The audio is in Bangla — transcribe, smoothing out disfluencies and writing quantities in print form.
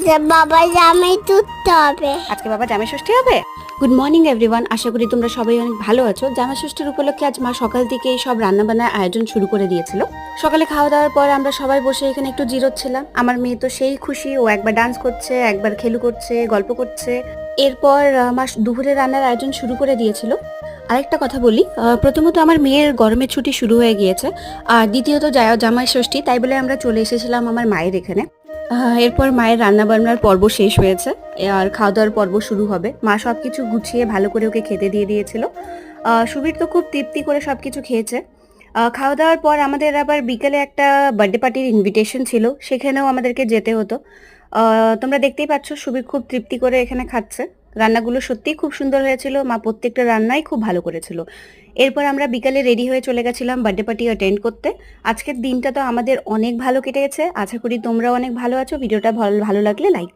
যে বাবা জামাই তুলতে হবে। আজকে বাবা জামাই ষষ্ঠী হবে। গুড মর্নিং এভরিওয়ান, আশা করি তোমরা সবাই অনেক ভালো আছো। জামাই ষষ্ঠীর উপলক্ষে আজ মা সকাল থেকে সব রান্নাবান্নার আয়োজন শুরু করে দিয়েছিল। সকালে খাওয়া দাওয়ার পর আমরা সবাই বসে এখানে একটু জিরোচ্ছিলাম। আমার মেয়ে তো সেই খুশি, ও একবার ডান্স করছে, একবার খেলু করছে, গল্প করছে। এরপর মা দুপুরে রান্নার আয়োজন শুরু করে দিয়েছিল। আরেকটা কথা বলি, প্রথমত আমার মেয়ের গরমের ছুটি শুরু হয়ে গিয়েছে, আর দ্বিতীয়ত জামাই ষষ্ঠী, তাই বলে আমরা চলে এসেছিলাম আমার মায়ের এখানে। এরপর মায়ের রান্না বান্নার পর্ব শেষ হয়েছে, আর খাওয়া দাওয়ার পর্ব শুরু হবে। মা সবকিছু গুছিয়ে ভালো করে ওকে খেতে দিয়ে দিয়েছিল। সুবীর তো খুব তৃপ্তি করে সবকিছু খেয়েছে। খাওয়া দাওয়ার পর আমাদের আবার বিকেলে একটা বার্থডে পার্টির ইনভিটেশন ছিল, সেখানেও আমাদেরকে যেতে হতো। তোমরা দেখতেই পাচ্ছ সুবীর খুব তৃপ্তি করে এখানে খাচ্ছে। রান্নাগুলো সত্যিই খুব সুন্দর হয়েছিল, মা প্রত্যেকটা রান্নাই খুব ভালো করেছিল। এরপর আমরা বিকালে রেডি হয়ে চলে গেছিলাম বার্থডে পার্টি অ্যাটেন্ড করতে। আজকের দিনটা তো আমাদের অনেক ভালো কেটে গেছে। আশা করি তোমরাও অনেক ভালো আছো। ভিডিওটা ভালো লাগলে লাইক